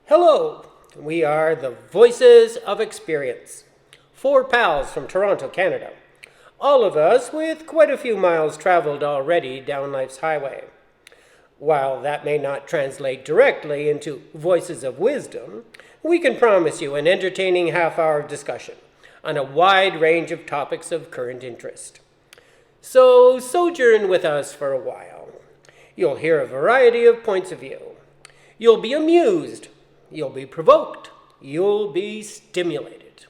Hello, we are the Voices of Experience. Four pals from Toronto, Canada. All of us with quite a few miles traveled already down life's highway. While that may not translate directly into voices of wisdom, we can promise you an entertaining half-hour discussion on a wide range of topics of current interest. So sojourn with us for a while. You'll hear a variety of points of view. You'll be amused. You'll be provoked. You'll be stimulated.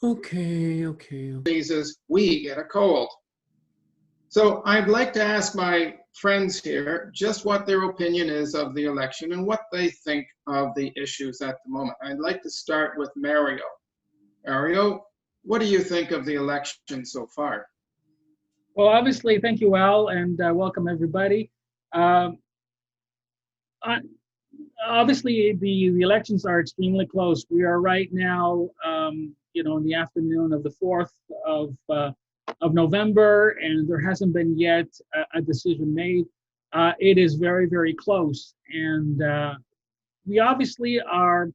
Okay. Diseases, we get a cold. So I'd like to ask my friends here just what their opinion is of the election and what they think of the issues at the moment. I'd like to start with Mario. Mario, what do you think of the election so far? Well, obviously, thank you, Al, and welcome everybody. Um, I, Obviously, the elections are extremely close. We are right now, in the afternoon of the 4th of November, and there hasn't been yet a decision made. It is very, very close, and we obviously are.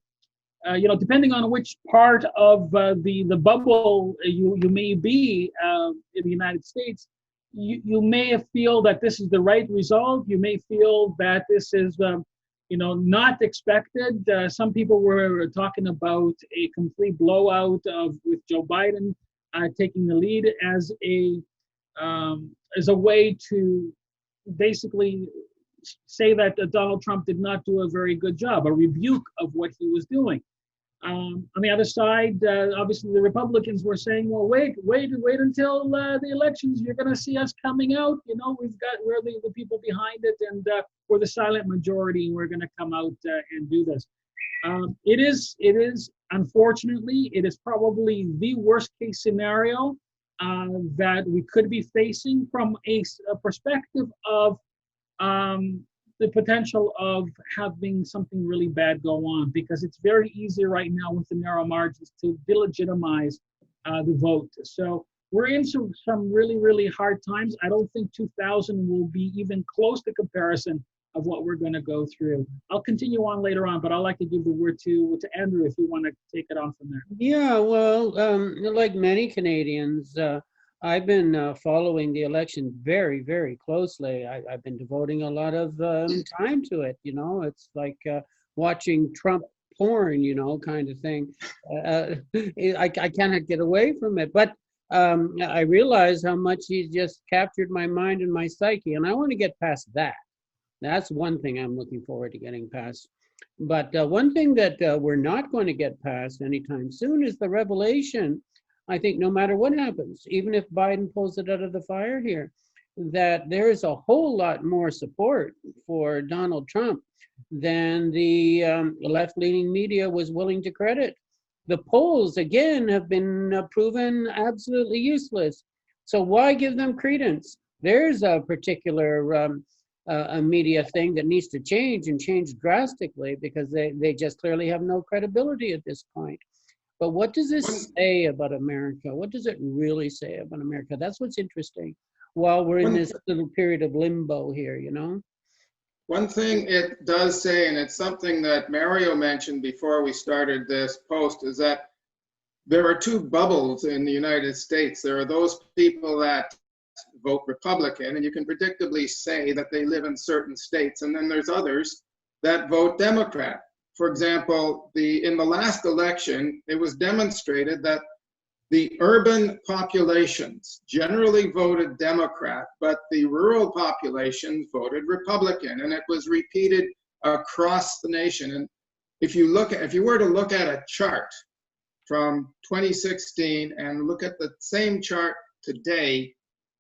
Depending on which part of the bubble you may be in the United States, you may feel that this is the right result. You may feel that this is not expected. Some people were talking about a complete blowout with Joe Biden taking the lead as a way to basically say that Donald Trump did not do a very good job, a rebuke of what he was doing. On the other side, obviously the Republicans were saying, well, wait until the elections. You're going to see us coming out. We're the people behind it, and we're the silent majority, and we're going to come out and do this. It is, unfortunately, it is probably the worst case scenario that we could be facing from a perspective of the potential of having something really bad go on, because it's very easy right now with the narrow margins to delegitimize the vote. So we're in some really, really hard times. I don't think 2000 will be even close to comparison of what we're going to go through. I'll continue on later on, but I'd like to give the word to Andrew if you want to take it on from there. Yeah, well, like many Canadians, I've been following the election very, very closely. I've been devoting a lot of time to it. It's like watching Trump porn, kind of thing. I cannot get away from it. But I realize how much he's just captured my mind and my psyche, and I want to get past that. That's one thing I'm looking forward to getting past. But one thing that we're not going to get past anytime soon is the revelation. I think no matter what happens, even if Biden pulls it out of the fire here, that there is a whole lot more support for Donald Trump than the left-leaning media was willing to credit. The polls, again, have been proven absolutely useless. So why give them credence? There's a particular a media thing that needs to change, and change drastically, because they just clearly have no credibility at this point. But what does this say about America? What does it really say about America? That's what's interesting while we're in this little period of limbo here, One thing it does say, and it's something that Mario mentioned before we started this post, is that there are two bubbles in the United States. There are those people that vote Republican, and you can predictably say that they live in certain states, and then there's others that vote Democrat. For example, in the last election, it was demonstrated that the urban populations generally voted Democrat, but the rural populations voted Republican, and it was repeated across the nation. And if you were to look at a chart from 2016 and look at the same chart today,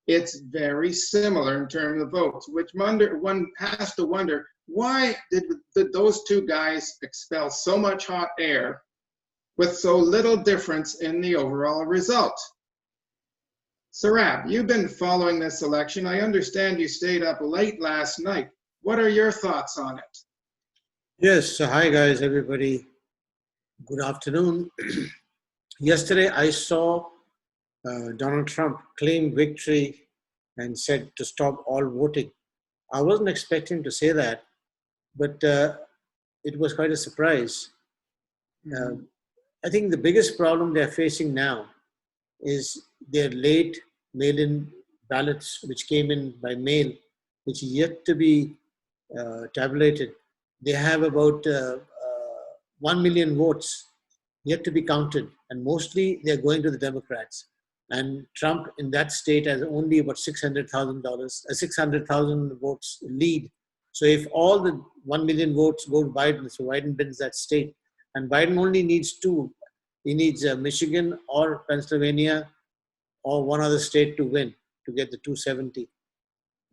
it's very similar in terms of votes, which one has to wonder, why did those two guys expel so much hot air with so little difference in the overall result? Sarab, you've been following this election. I understand you stayed up late last night. What are your thoughts on it? Yes, hi guys, everybody. Good afternoon. Yesterday I saw Donald Trump claim victory and said to stop all voting. I wasn't expecting to say that, but it was quite a surprise. I think the biggest problem they're facing now is their late mail-in ballots, which came in by mail, which is yet to be tabulated. They have about 1 million votes yet to be counted, and mostly they're going to the Democrats. And Trump in that state has only about $600,000 votes lead. So if all the 1 million votes go to Biden, so Biden wins that state. And Biden only needs two. He needs Michigan or Pennsylvania or one other state to win to get the 270.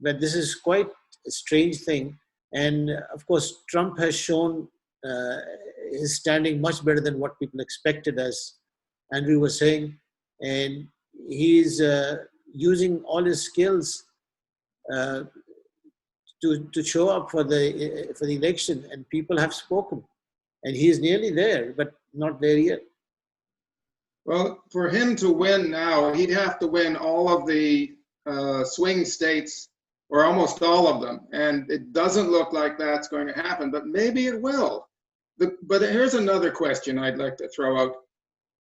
But this is quite a strange thing. And of course, Trump has shown his standing much better than what people expected, as Andrew was saying. And he's using all his skills to show up for the election, and people have spoken. And he is nearly there, but not there yet. Well, for him to win now, he'd have to win all of the swing states, or almost all of them. And it doesn't look like that's going to happen, but maybe it will. But here's another question I'd like to throw out.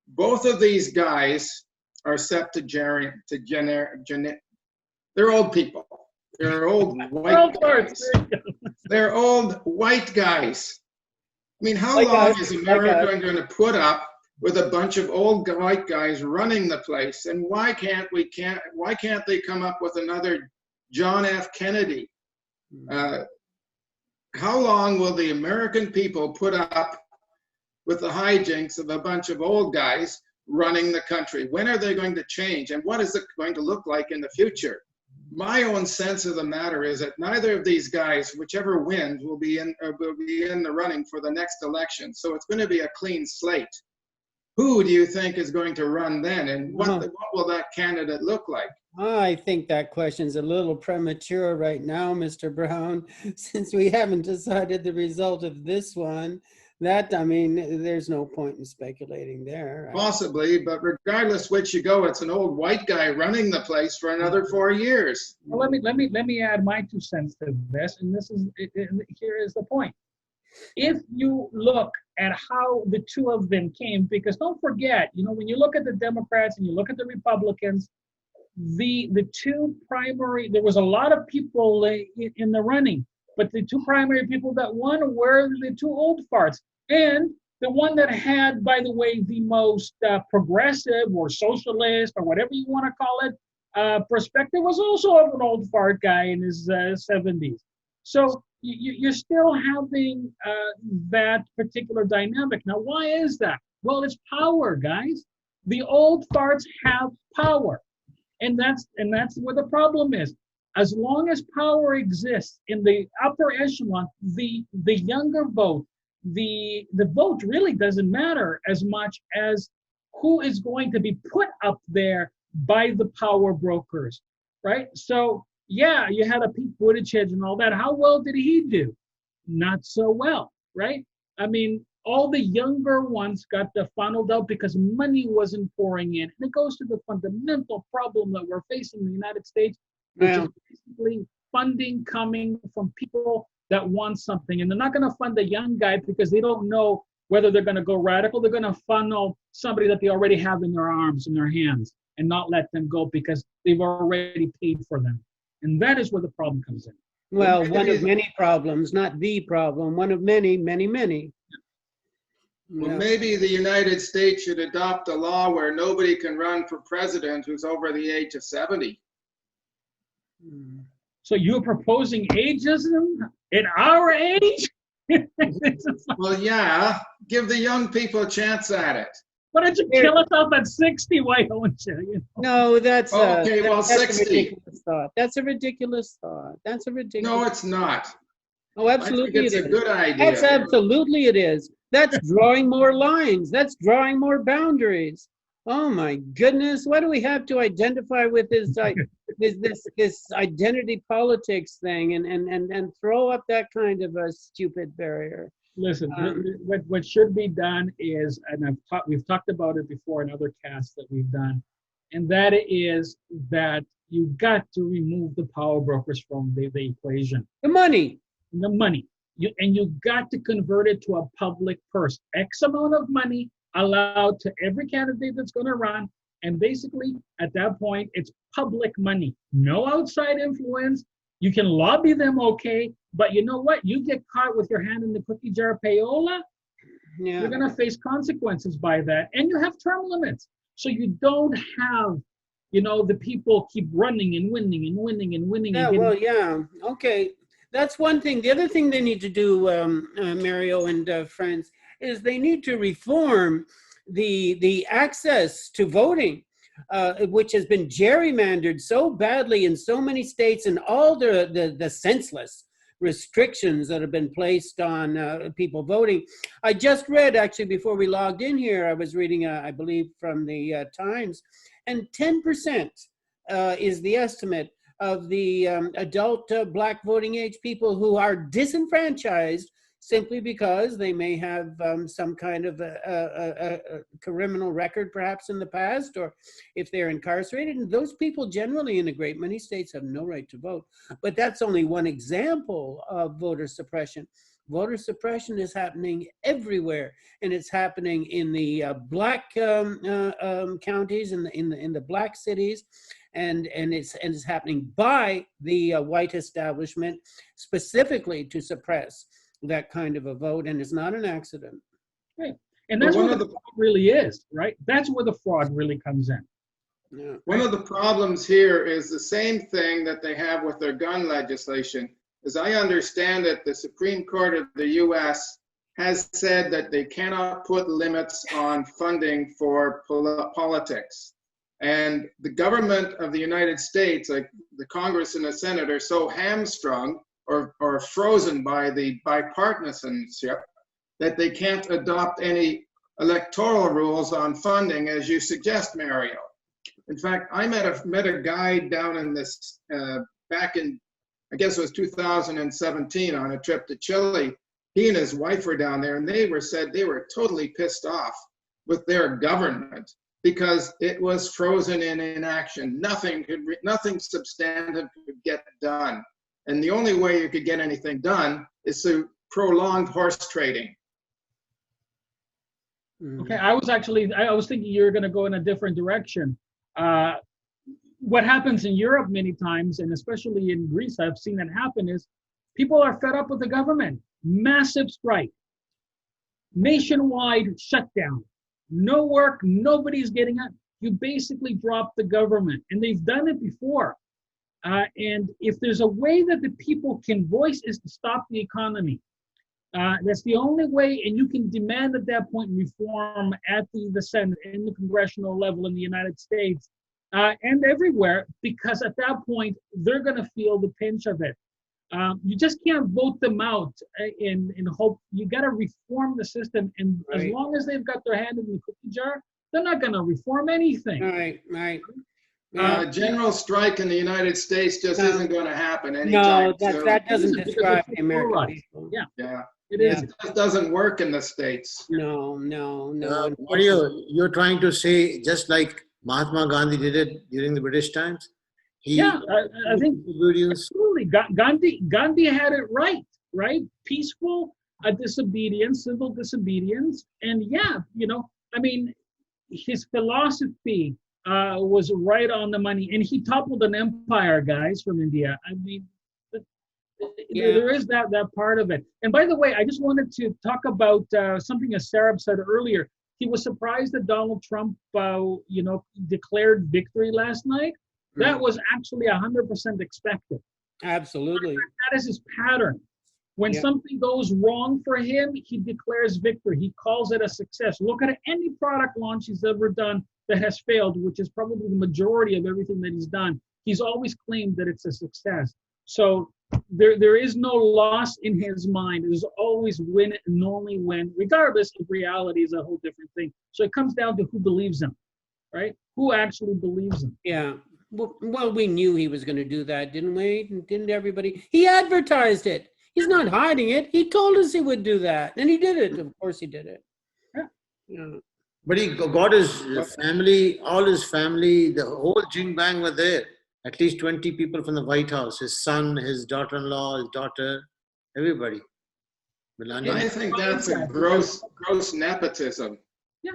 Both of these guys are septuagenarian. They're old people. They're old white guys. They're old white guys. I mean, how long is America going to put up with a bunch of old white guys running the place? And why can't they come up with another John F. Kennedy? How long will the American people put up with the hijinks of a bunch of old guys running the country? When are they going to change? And what is it going to look like in the future? My own sense of the matter is that neither of these guys, whichever wins, will be in the running for the next election. So it's going to be a clean slate. Who do you think is going to run then? And what will that candidate look like? I think that question's a little premature right now, Mr. Brown, since we haven't decided the result of this one. There's no point in speculating there. Right? Possibly, but regardless which you go, it's an old white guy running the place for another 4 years. Well, let me add my 2 cents to this, and here is the point. If you look at how the two of them came, because don't forget, when you look at the Democrats and you look at the Republicans, the two primary, there was a lot of people in the running, but the two primary people that won were the two old farts. And the one that had, by the way, the most progressive or socialist or whatever you want to call it, perspective was also an old fart guy in his 70s. So you're still having that particular dynamic. Now, why is that? Well, it's power, guys. The old farts have power. And that's where the problem is. As long as power exists in the upper echelon, the younger vote, the vote really doesn't matter as much as who is going to be put up there by the power brokers, right? So yeah, you had a Pete Buttigieg and all that. How well did he do? Not so well, right? I mean, all the younger ones got funneled out because money wasn't pouring in. And it goes to the fundamental problem that we're facing in the United States, which is basically funding coming from people that want something. And they're not going to fund a young guy because they don't know whether they're going to go radical. They're going to funnel somebody that they already have in their arms, in their hands, and not let them go because they've already paid for them. And that is where the problem comes in. Well, one of many problems, not the problem, one of many, many, many. Well, maybe the United States should adopt a law where nobody can run for president who's over the age of 70. So you're proposing ageism at our age? Well, yeah, give the young people a chance at it. Why don't you kill yourself at 60? Why don't you? No, that's okay. Well, that's 60. a ridiculous thought. That's a ridiculous thought. That's a ridiculous. No, it's not. Oh, absolutely, I think it's a good idea. That's absolutely it is. That's drawing more lines. That's drawing more boundaries. Oh my goodness! Why do we have to identify with this identity politics thing and throw up that kind of a stupid barrier? Listen, what should be done is, and we've talked about it before in other casts that we've done, and that is that you've got to remove the power brokers from the equation. The money. The money. You got to convert it to a public purse. X amount of money allowed to every candidate that's going to run. And basically, at that point, it's public money. No outside influence. You can lobby them, okay. But you know what? You get caught with your hand in the cookie jar payola, Yeah. you're going to face consequences by that. And you have term limits. So you don't have, the people keep running and winning and winning and winning. Yeah, and well, yeah. Okay. That's one thing. The other thing they need to do, Mario and friends, is they need to reform the access to voting, which has been gerrymandered so badly in so many states, and all the senseless restrictions that have been placed on people voting. I just read, actually, before we logged in here, I was reading, I believe, from the Times, and 10% is the estimate of the adult Black voting age people who are disenfranchised simply because they may have some kind of a criminal record perhaps in the past, or if they're incarcerated. And those people generally in a great many states have no right to vote. But that's only one example of voter suppression. Voter suppression is happening everywhere, and it's happening in the Black counties, in the Black cities, and it's happening by the white establishment specifically to suppress that kind of a vote, and it's not an accident. Right. And that's what the fraud really is, right? That's where the fraud really comes in. Yeah. One of the problems here is the same thing that they have with their gun legislation. As I understand it, the Supreme Court of the US has said that they cannot put limits on funding for politics. And the government of the United States, like the Congress and the Senate, are so hamstrung or frozen by the bipartisanship that they can't adopt any electoral rules on funding, as you suggest, Mario. In fact, I met a guy down in this, back in, I guess it was 2017, on a trip to Chile. He and his wife were down there, and they said they were totally pissed off with their government because it was frozen in inaction. Nothing substantive could get done. And the only way you could get anything done is through prolonged horse trading. Okay, I was thinking you were going to go in a different direction. What happens in Europe many times, and especially in Greece, I've seen that happen, is people are fed up with the government. Massive strike, nationwide shutdown, no work, nobody's getting it. You basically drop the government, and they've done it before. And if there's a way that the people can voice is to stop the economy. That's the only way, and you can demand at that point reform at the Senate and the congressional level in the United States and everywhere, because at that point, they're going to feel the pinch of it. You just can't vote them out in hope. You got to reform the system, and right. As long as they've got their hand in the cookie jar, they're not going to reform anything. Right. General strike in the United States just isn't going to happen anytime soon. No, that doesn't describe the American people. Yeah. It is. It just doesn't work in the States. No. You're trying to say just like Mahatma Gandhi did it during the British times? I think absolutely. Gandhi had it right? Peaceful disobedience, civil disobedience. And his philosophy was right on the money. And he toppled an empire, guys, from India. There is that part of it. And by the way, I just wanted to talk about something that Sarab said earlier. He was surprised that Donald Trump, declared victory last night. That was actually 100% expected. Absolutely. That is his pattern. When something goes wrong for him, he declares victory. He calls it a success. Look at any product launch he's ever done that has failed, which is probably the majority of everything that he's done. He's always claimed that it's a success. So there is no loss in his mind. There's always win and only win, regardless if reality is a whole different thing. So it comes down to who believes him, right? Who actually believes him. Yeah. Well, we knew he was going to do that, didn't we? Didn't everybody? He advertised it. He's not hiding it. He told us he would do that, and he did it. Of course he did it. Yeah. But he got his family, all his family, the whole jing bang were there. At least 20 people from the White House, his son, his daughter-in-law, his daughter, everybody. Melania. I think that's a gross nepotism. Yeah,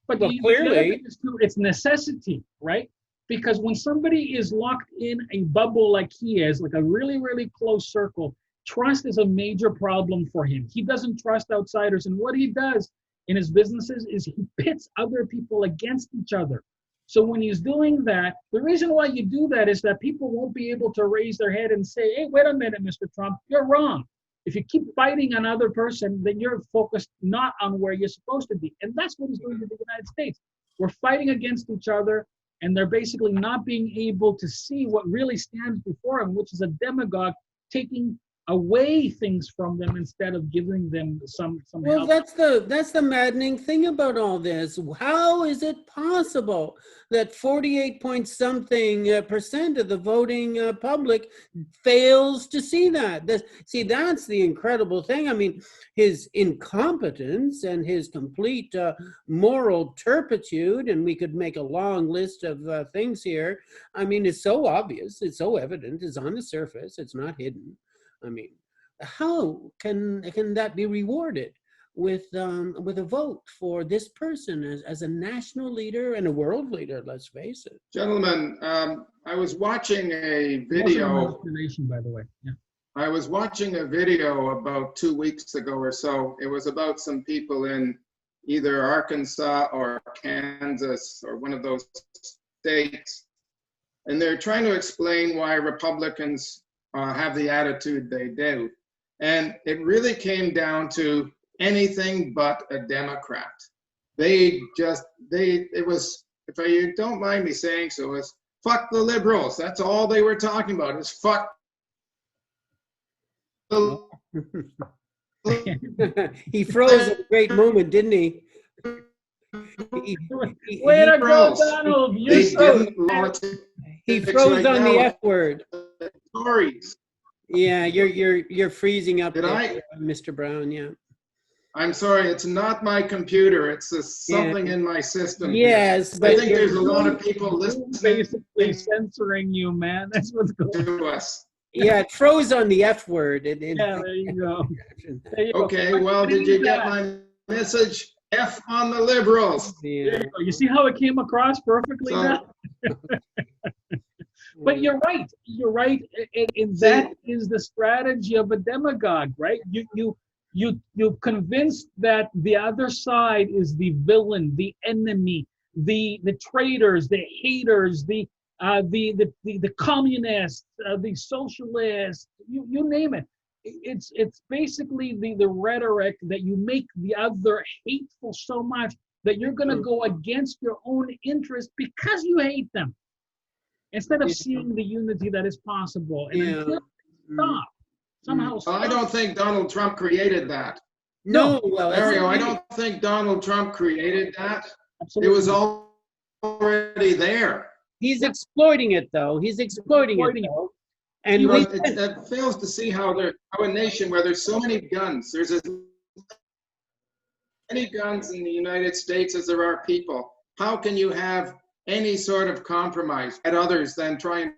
but Well, the other clearly- thing is too, it's necessity, right? Because when somebody is locked in a bubble like he is, like a really, really close circle, trust is a major problem for him. He doesn't trust outsiders. And what he does in his businesses is he pits other people against each other. So when he's doing that, the reason why you do that is that people won't be able to raise their head and say, hey, wait a minute, Mr. Trump, you're wrong. If you keep fighting another person, then you're focused not on where you're supposed to be. And that's what he's doing in the United States. We're fighting against each other, and they're basically not being able to see what really stands before them, which is a demagogue taking away things from them instead of giving them some Well, help. that's the maddening thing about all this. How is it possible that 48 point something percent of the voting public fails to see that? See, that's the incredible thing. I mean, his incompetence and his complete moral turpitude, and we could make a long list of things here. I mean, it's so obvious, it's so evident, it's on the surface, it's not hidden. I mean, how can that be rewarded with a vote for this person as a national leader and a world leader? Let's face it. Gentlemen, I was watching a Also video. explanation, by the way. Yeah. I was watching a video about 2 weeks ago or so. It was about some people in either Arkansas or Kansas or one of those states. And they're trying to explain why Republicans have the attitude they do. And it really came down to anything but a Democrat. It was, if you don't mind me saying so, it was fuck the liberals. That's all they were talking about, is fuck the He froze at a great moment, didn't he? Way to go, froze. Donald. You're They so didn't want to. He froze on the F word. Stories. Yeah, you're freezing up Did there, I? Mr. Brown. Yeah. I'm sorry, it's not my computer. It's something in my system. Yes, I but think there's a lot of people listening basically censoring you, man. That's what's going on. to us. yeah, it froze on the F word. Yeah, there you go. There you go. Okay, well, did you get my message? F on the liberals. There Yeah. you go. You see how it came across perfectly So- now? But you're right. You're right. And that is the strategy of a demagogue, right? You convinced that the other side is the villain, the enemy, the traitors, the haters, the communists, the socialists, you name it. It's basically the rhetoric that you make the other hateful so much that you're going to go against your own interest because you hate them, instead of seeing the unity that is possible. And Yeah. until it stop, somehow Well, stop. I don't think Donald Trump created that. No, well, that's Mario, I the thing. don't think Donald Trump created that. It Absolutely. was already there. He's exploiting it, though. He's exploiting it, though. And You know, we, it fails to see how a nation where there's so many guns, there's as many guns in the United States as there are people. How can you have any sort of compromise at others than trying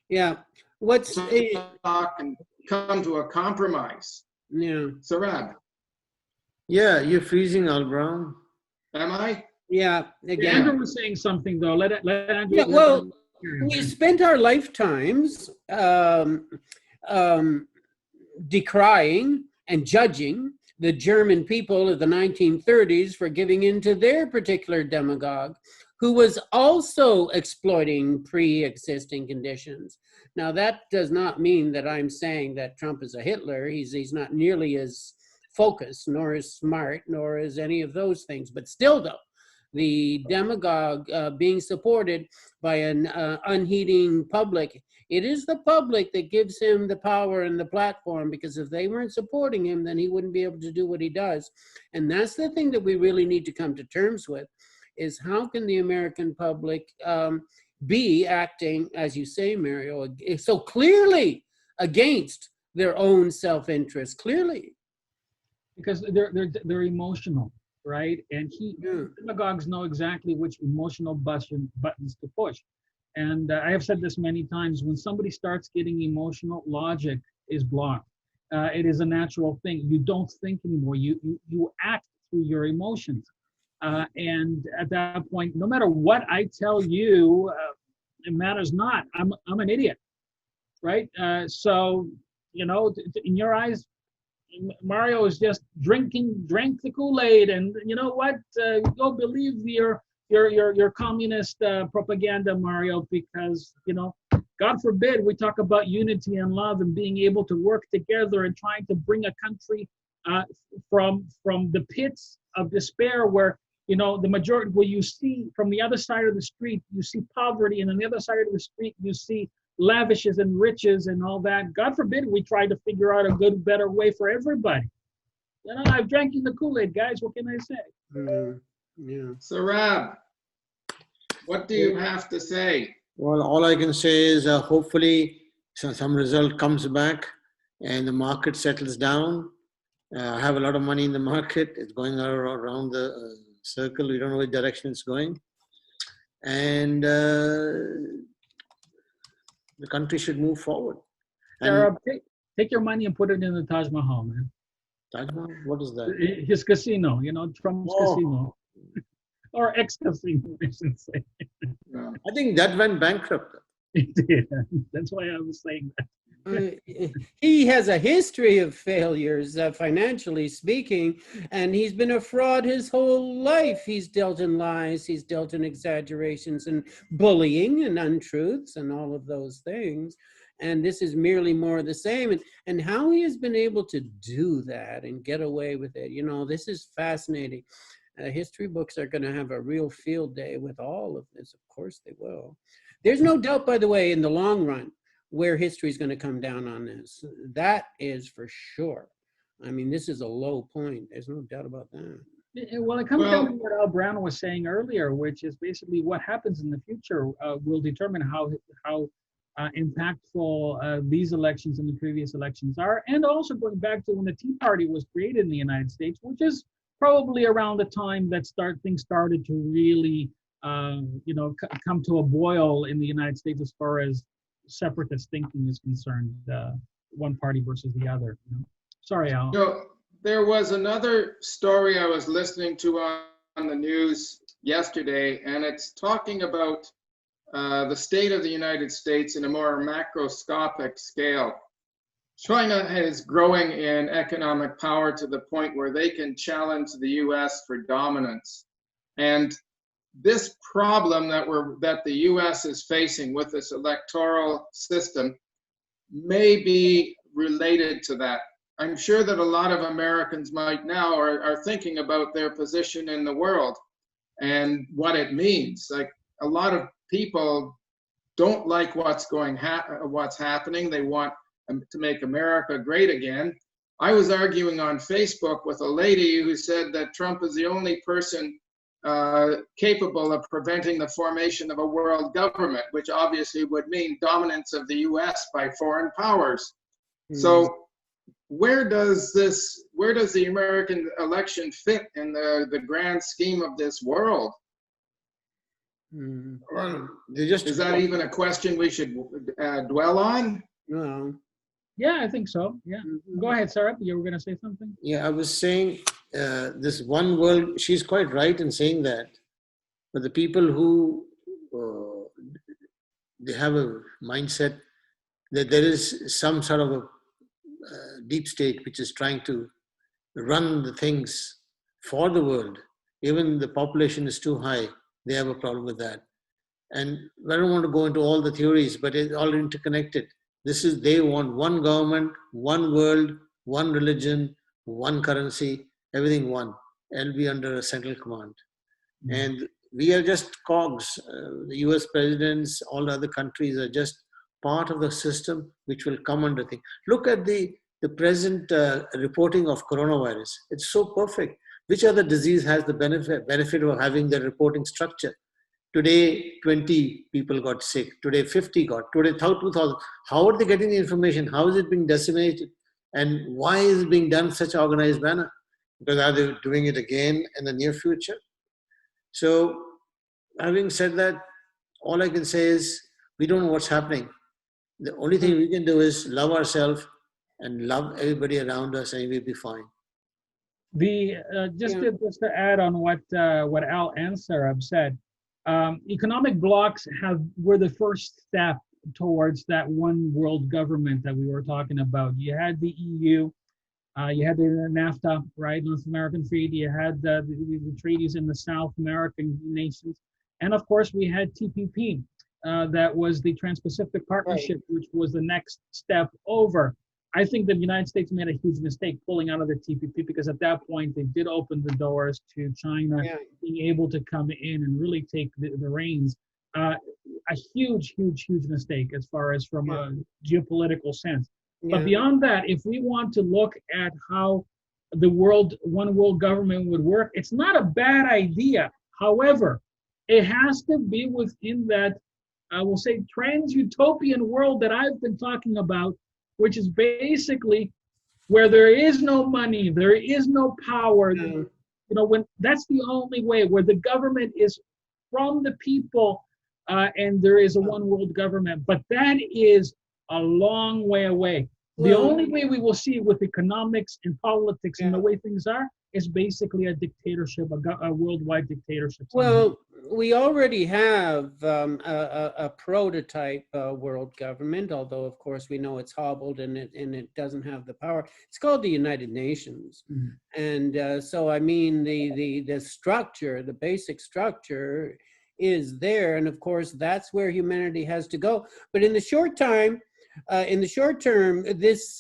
yeah. What's, to talk and come to a compromise? yeah, Sarab, Yeah, you're freezing, Al Brown. am I? yeah, again. Andrew was saying something though. Let Andrew. Yeah, well, we spent our lifetimes decrying and judging the German people of the 1930s for giving in to their particular demagogue, who was also exploiting pre-existing conditions. Now, that does not mean that I'm saying that Trump is a Hitler. He's not nearly as focused, nor as smart, nor as any of those things. But still, though, the demagogue being supported by an unheeding public, it is the public that gives him the power and the platform, because if they weren't supporting him, then he wouldn't be able to do what he does. And that's the thing that we really need to come to terms with, is how can the American public be acting, as you say, Mario, so clearly against their own self-interest, clearly. Because they're emotional, right? And demagogues know exactly which emotional buttons to push. And I have said this many times, when somebody starts getting emotional, logic is blocked. It is a natural thing. You don't think anymore. You act through your emotions. And at that point, no matter what I tell you, it matters not. I'm an idiot, right? So, in your eyes, Mario is just drank the Kool-Aid, and you know what? Go believe your communist propaganda, Mario, because God forbid we talk about unity and love and being able to work together and trying to bring a country from the pits of despair where the majority, where you see from the other side of the street, you see poverty, and on the other side of the street, you see lavishes and riches and all that. God forbid we try to figure out a good, better way for everybody. I've drank in the Kool-Aid, guys. What can I say? Yeah. So, Rob, what do you have to say? Well, all I can say is hopefully some result comes back and the market settles down. I have a lot of money in the market. It's going around the circle. We don't know which direction it's going. And the country should move forward. Sarah, take your money and put it in the Taj Mahal, man. Taj Mahal? What is that? His casino, Trump's casino. Or ex-casino, I should say. I think that went bankrupt. It did. That's why I was saying that. He has a history of failures, financially speaking, and he's been a fraud his whole life. He's dealt in lies, he's dealt in exaggerations and bullying and untruths and all of those things. And this is merely more of the same. And how he has been able to do that and get away with it, this is fascinating. History books are going to have a real field day with all of this. Of course they will. There's no doubt, by the way, in the long run, where history is going to come down on this. That is for sure. I mean, this is a low point. There's no doubt about that. Well, it comes down to what Al Brown was saying earlier, which is basically what happens in the future will determine how impactful these elections and the previous elections are. And also going back to when the Tea Party was created in the United States, which is probably around the time that things started to really, come to a boil in the United States as far as separatist thinking is concerned, one party versus the other. Sorry, Al. There was another story I was listening to on the news yesterday, and it's talking about the state of the United States in a more macroscopic scale. China is growing in economic power to the point where they can challenge the US for dominance. And this problem that the US is facing with this electoral system may be related to that. I'm sure that a lot of Americans might now are thinking about their position in the world and what it means. Like, a lot of people don't like what's happening. They want to make America great again. I was arguing on Facebook with a lady who said that Trump is the only person capable of preventing the formation of a world government, which obviously would mean dominance of the US by foreign powers. So where does the American election fit in the grand scheme of this world? Well, is that even a question we should dwell on? No. Yeah, I think so. Yeah. Go ahead, Sarah. You were going to say something? Yeah, I was saying this one world, she's quite right in saying that. But the people who, they have a mindset that there is some sort of a deep state which is trying to run the things for the world. Even the population is too high. They have a problem with that. And I don't want to go into all the theories, but it's all interconnected. They want one government, one world, one religion, one currency, everything one. It'll be under a central command. And we are just cogs. The US presidents, all the other countries are just part of the system which will come under thing. Look at the present reporting of coronavirus. It's so perfect. Which other disease has the benefit of having the reporting structure? Today, 20 people got sick. Today, 50 got. Today, 2,000. How are they getting the information? How is it being disseminated? And why is it being done in such an organized manner? Because are they doing it again in the near future? So, having said that, all I can say is we don't know what's happening. The only thing we can do is love ourselves and love everybody around us, and we'll be fine. The just to add on what Al and Sarah said, economic blocks were the first step towards that one world government that we were talking about. You had the EU, you had the NAFTA, right, North American Treaty. You had the treaties in the South American nations, and of course we had TPP. That was the Trans-Pacific Partnership, which was the next step over. I think the United States made a huge mistake pulling out of the TPP, because at that point they did open the doors to China being able to come in and really take the reins. A huge mistake as far as from a geopolitical sense. But beyond that, if we want to look at how the one world government would work, it's not a bad idea. However, it has to be within that, I will say, trans-utopian world that I've been talking about, which is basically where there is no money, there is no power. You know, when that's the only way, where the government is from the people, and there is a one world government. But that is a long way away. The only way we will see with economics and politics and the way things are is basically a dictatorship, a worldwide dictatorship. Well, we already have a prototype world government, although of course we know it's hobbled and it doesn't have the power. It's called the United Nations, and so I mean the structure, the basic structure, is there, and of course that's where humanity has to go. But in the short term, this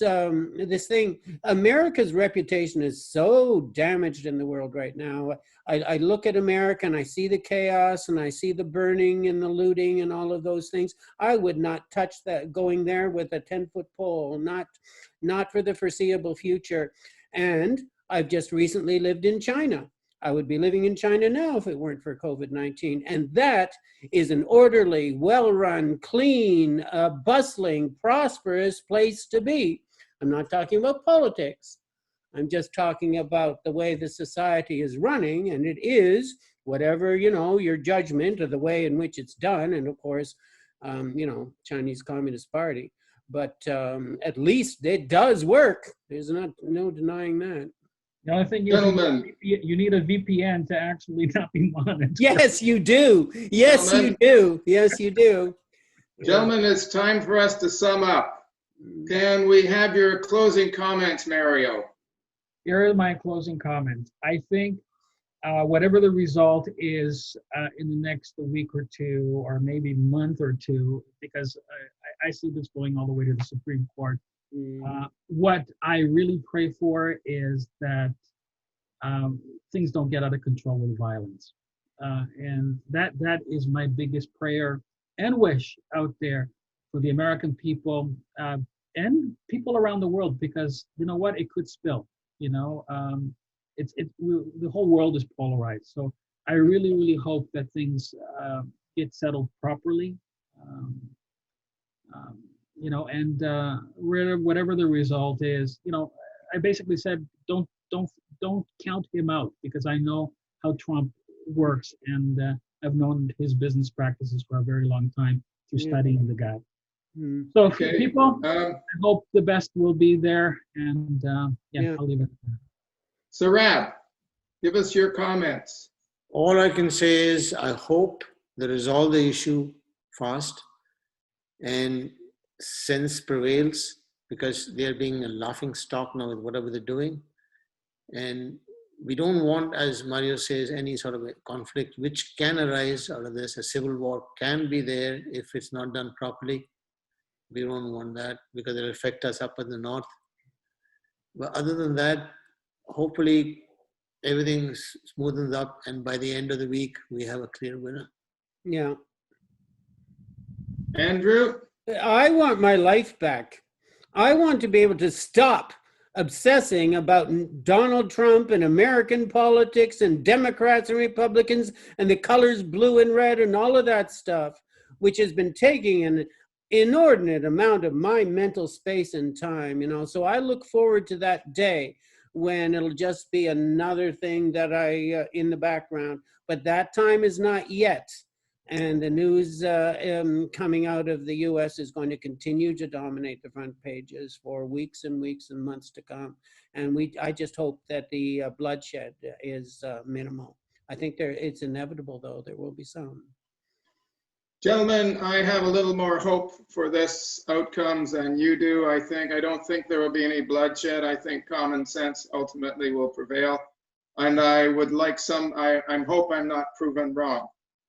thing, America's reputation is so damaged in the world right now. I look at America and I see the chaos and I see the burning and the looting and all of those things. I would not touch that, going there with a 10-foot pole, not for the foreseeable future. And I've just recently lived in China. I would be living in China now if it weren't for COVID-19. And that is an orderly, well-run, clean, bustling, prosperous place to be. I'm not talking about politics. I'm just talking about the way the society is running, and it is, whatever, you know, your judgment of the way in which it's done, and of course, you know, Chinese Communist Party. But at least it does work. There's no denying that. The only thing is, you need a VPN to actually not be monitored. Yes, you do. Yes, you do. Yes, you do. Gentlemen, it's time for us to sum up. Can we have your closing comments, Mario? Here are my closing comments. I think whatever the result is in the next week or two, or maybe month or two, because I see this going all the way to the Supreme Court. What I really pray for is that things don't get out of control with violence. And that is my biggest prayer and wish out there for the American people and people around the world, because you know what, it could spill. You know, the whole world is polarized. So I really hope that things get settled properly. You know, and whatever the result is, you know, I basically said don't count him out, because I know how Trump works, and I've known his business practices for a very long time through studying the guy. So people, I hope the best will be there, and I'll leave it at that. Sarab, give us your comments. All I can say is I hope they resolve the issue fast and sense prevails, because they're being a laughing stock now with whatever they're doing. And we don't want, as Mario says, any sort of a conflict which can arise out of this. A civil war can be there if it's not done properly. We don't want that, because it'll affect us up in the north. But other than that, hopefully everything smoothens up, and by the end of the week, we have a clear winner. Yeah. Andrew? I want my life back. I want to be able to stop obsessing about Donald Trump and American politics and Democrats and Republicans and the colors blue and red and all of that stuff, which has been taking an inordinate amount of my mental space and time, you know. So I look forward to that day when it'll just be another thing that I in the background. But that time is not yet. And the news coming out of the US is going to continue to dominate the front pages for weeks and weeks and months to come. And I just hope that the bloodshed is minimal. I think it's inevitable, though, there will be some. Gentlemen, I have a little more hope for this outcomes than you do. I don't think there will be any bloodshed. I think common sense ultimately will prevail. And I would like I hope I'm not proven wrong.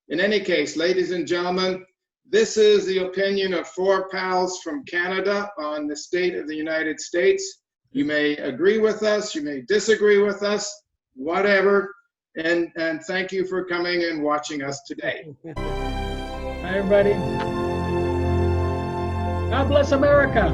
In any case, ladies and gentlemen, this is the opinion of four pals from Canada on the state of the United States. You may agree with us, you may disagree with us, whatever. And thank you for coming and watching us today. Hi, everybody. God bless America.